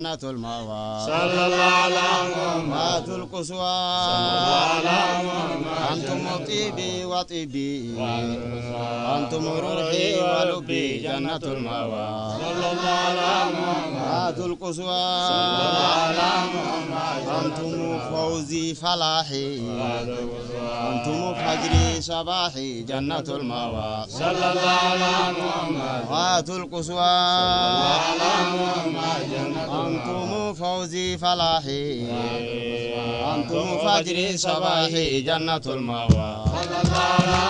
جنة المأوى صلى الله على محمد القصوى صلى الله على محمد أنتم طيبي وطيبي أنتم روحي ولبي جنة المأوى صلى الله على محمد القصوى صلى الله على محمد أنتم فوزي فلاحي أنتم فجري صباحي جنة المأوى صلى الله على محمد القصوى على محمد جنة أنتم فوزي فلاحي أنتم فجري صباحي جنة المأوى صلى الله على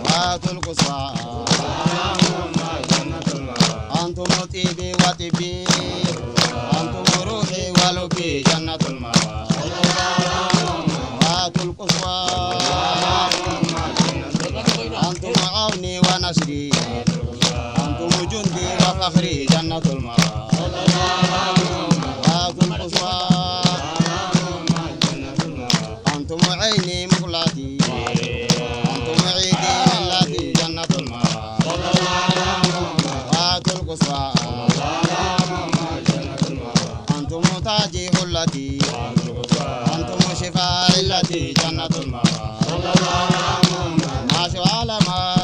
محمد القصوى جنة المأوى أنتم طيبي وطيبي أنتم روحي ولبي جنة المأوى القصوى أنتم عوني ونصري أنتم جندي وفخري جنة المأوى القصوى أنتم عيني مقلتي أنتم عيدي ملتي جنة المأوى القصوى أنتم تاجي هلتي أنتم شفاء التي جنة المأوى ماشوا على ما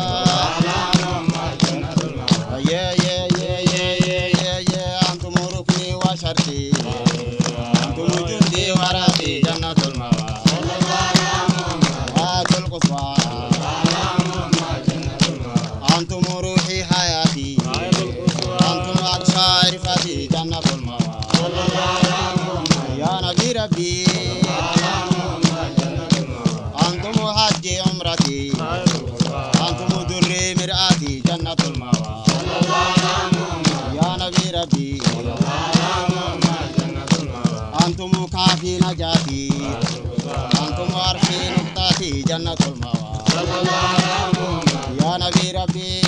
أنتم ركني وشرطي أنتم جندي وراتي جنة المأوى القصوى أنتم روحي حياتي أنتم أقصى عرفتي جنة المأوى يا نبي ربي أنتم حجي عمرتي أنتم دري مرآتي جنة المأوى يا نبي ربي أنتم كافي نجاتي أنتم عرفي نقطتي جنة المأوى يا نبي ربي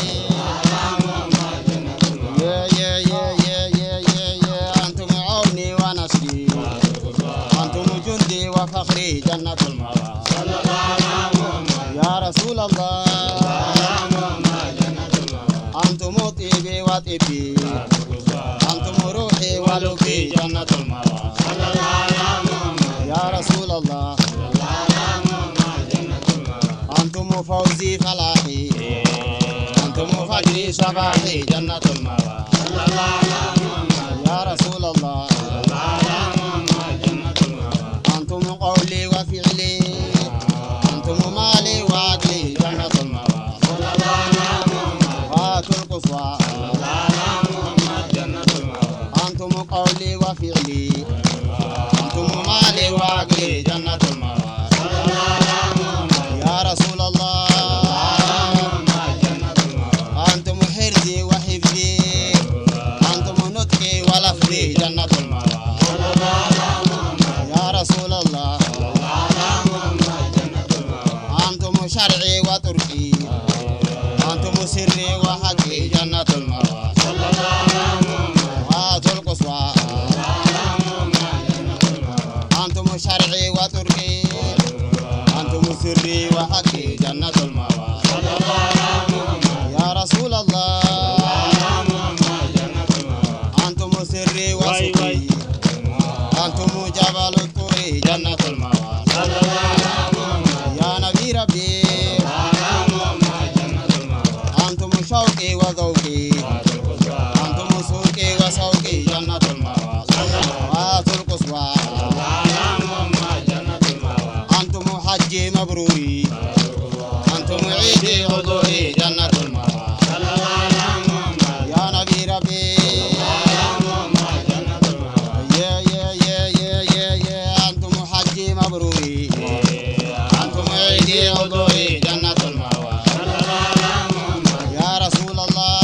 أنتم عوني ونصري أنتم جندي وفخري جنة المأوى يا رسول الله أنتم طيبي وطيبي أنتم روحي ولبي جنة المأوى يا رسول الله أنتم فوزي فلاحي أنتم فجري صباحي جنة المأوى يا رسول الله أنتم قولي وفعلي أنتم مالي وعقلي جنة المأوى القصوى أنتم قولي وفعلي أنتم مالي وعقلي جنة المأوى يا رسول الله أنتم حرزي وحفظي أنتم نطقي ولفظي جنة المأوى يا رسول الله أنتم شرعي وتركي أنتم سري وحقي جنة المأوى القصوى أنتم شرعي وتركي أنتم سري وحقي جنة المأوى يا رسول الله أنتم سري وسقي أنتم جبل الطري جنة المأوى يا نبي ربي أنتم شوقي وذوقي أنتم سوقي وسوقي جنة المأوى القصوى أنتم حجي مبروري أنتم عيدي حضوري جنة المأوى يا نبي ربي أنتم حجي مبروري أنتم عيدي حضوري جنة المأوى يا رسول الله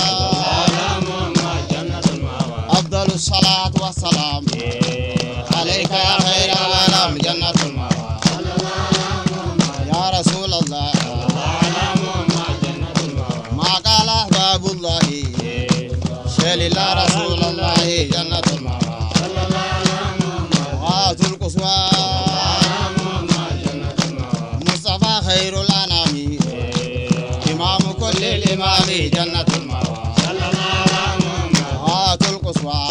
أفضل الصلاة والسلام عليك يا خير الأنام جنة المأوى يا رسول الله ما قال أحباب الله شيل الله رسول الله جنة المأوى القصوى مصطفى خير الأنام إمام كل الإمام جنة المأوى القصوى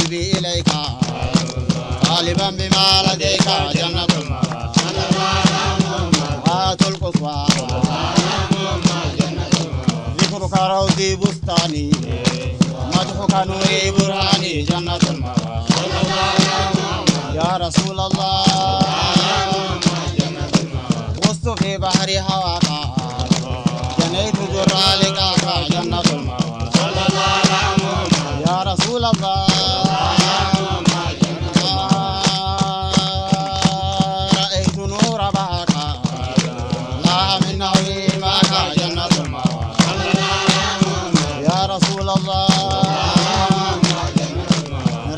قلبي إليك طالبا بما لديك جنة المأوى هات القصوى ذكرك روضي بستاني مدحك نوري برهاني جنة المأوى يا رسول الله غصت في بحر هواك جنيت جرالك جنة المأوى يا رسول الله رأيت نور بهاك لا من نعيمك جنة المأوى يا رسول الله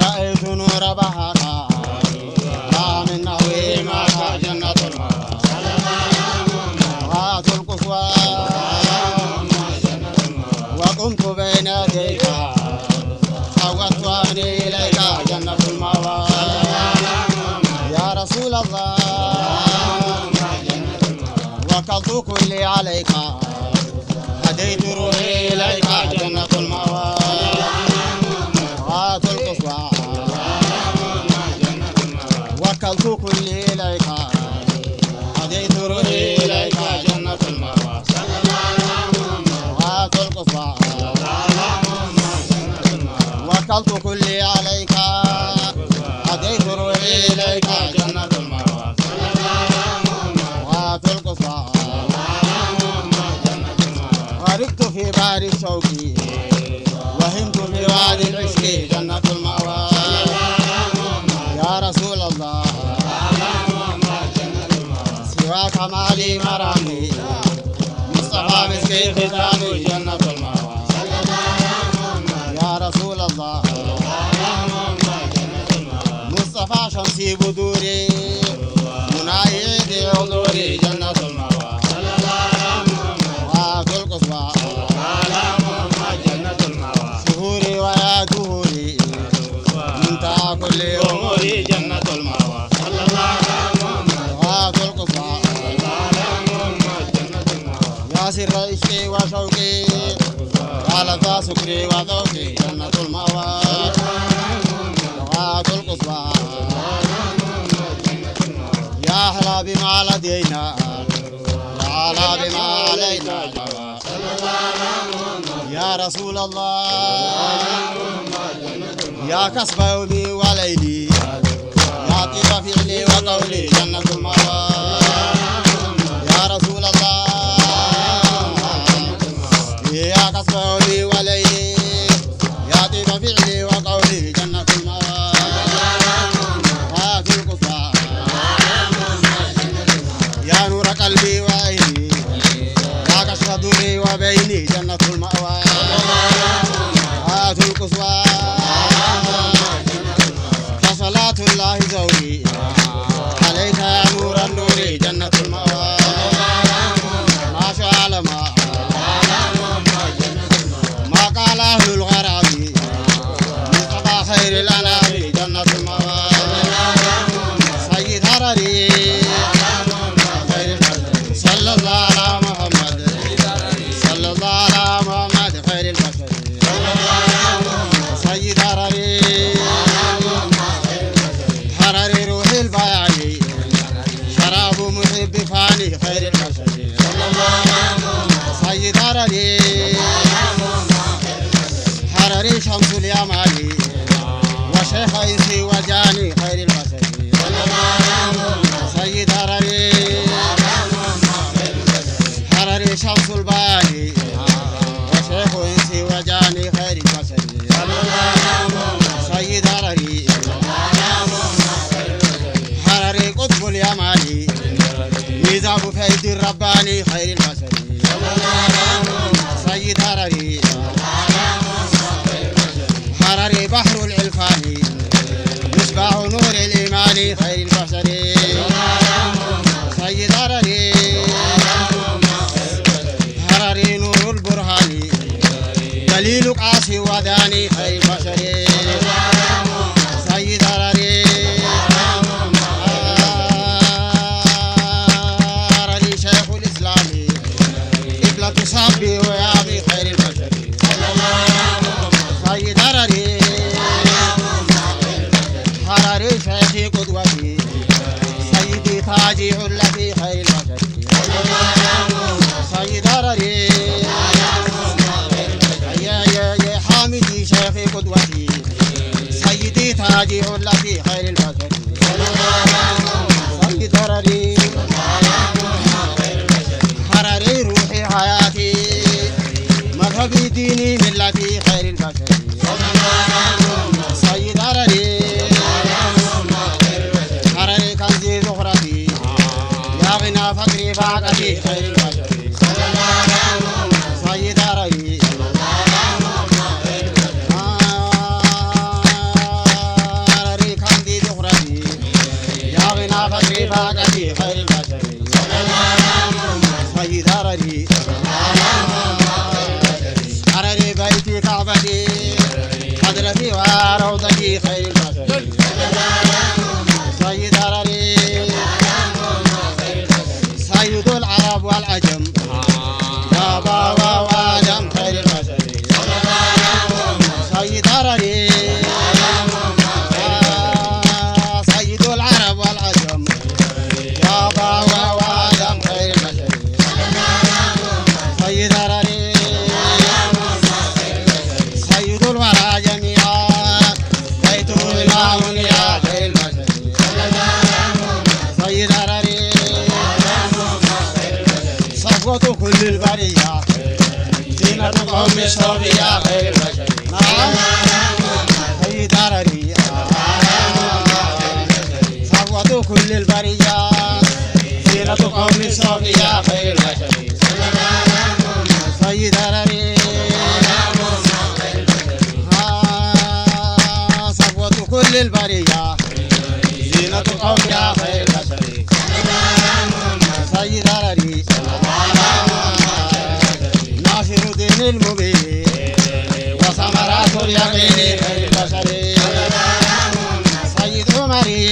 رأيت نور بهاك لا من نعيمك جنة المأوى هات القصوى وقمت بين يديك فوضت أمري إليك جنة المأوى يا رسول الله وكلت كلي عليك هديت روحي إليك جنة المأوى هات القصوى وكلت كلي إليك هديت روحي إليك جنة المأوى هات القصوى وكلت كلي عليك هديت روحي إليك جنة المأوى هات القصوى غرقت في بحر الشوق وهمت في وادي العشق جنة المأوى يا رسول الله سواك مالي مرامي مصطفى مسكين ختامي جنة المأوى يا رسول الله مصطفى شمسي بدوري منايدي حضوري جنة المأوى وهات القصوى شهوري ويا دهوري منتهى كل أموري جنة المأوى وهات القصوى يا سر عشقي وشوقي على ذا سكري وذوقي جنة المأوى وهات القصوى يا أحلى بما لدينا يا أعلى بما علينا يا رسول الله يا كسب يومي وليلي يا طيب فعلي وقولي جنة المأوى يا رسول الله يا كسب يومي وليلي يا طيب فعلي وقولي جنة المأوى هات القصوى يا نور قلبي وعيني يا كشف ضري وبيني جنة المأوى هات القصوى فصلاة الله زوري عليك يا نور النور جنة المأوى ما شاء ما قال أهل الغرام مصطفى خير الأنام جنة المأوى سيد هرري صلى الله على محمد صلى الله على محمد خير البشر سيد حرري روح البياني شراب محب فاني خير البشر سيد حرري شمس اليماني وشيخ إنسي وجاني خير البشر سيد حرري شمس البياني وشيخ إنسي وجاني خير البشر سيد حرري قطب اليماني ميزاب فيد الرباني خير البشر سيد حرري بحر العلفاني مصباح نور الإيمان خير البشر سيد حرري نور البرهاني دليل قاسي وداني خير البشر سيد حرري شيخ الإسلام قبلة صحبي ويابي خير البشر سيد تاجي علا في خير البشر سيد هرري يا حامدي شيخي قدوتي سيدي تاجي علا في خير البشر سيد هرري هرري روحي حياتي مذهبي ديني ملتي خير البشر سيد هرري هرري كنزي زهرتي يا غنى فقري فاقتي خير البشر سيد هرري هرري كنزي زهرتي يا غنى فقري فاقتي خير البشر سيد هرري هرري بيتي كعبتي حضرتي وروضتي خير البشر سيد هرري سيد العرب والعجم يا بابا وادم خير البشر سيد هرري سيد العرب والعجم يا بابا وادم خير البشر سيد هرري سيد الورى جميعا بيته إمام يا خير البشر سيد هرري صفوة كل البرية زينة قوم الشرب يا خير البشر نعم سيد هرري صفوة كل البرية زينة قوم الشرب يا خير البشر سيد هرري صفوة كل البرية زينة قوم يا خير البشر سيد هرري ناصر الدين المبين وثمرات اليقين خير البشر سيد عمري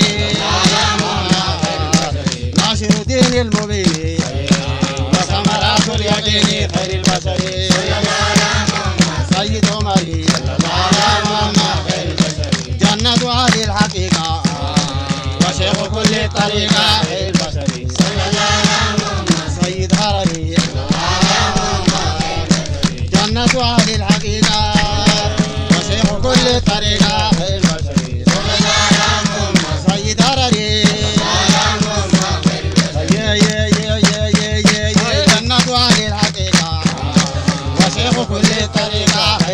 ناصر الدين المبين وثمرات اليقين خير البشر سيد عمري جنة هذه الحقيقة وشيخ كل طريقة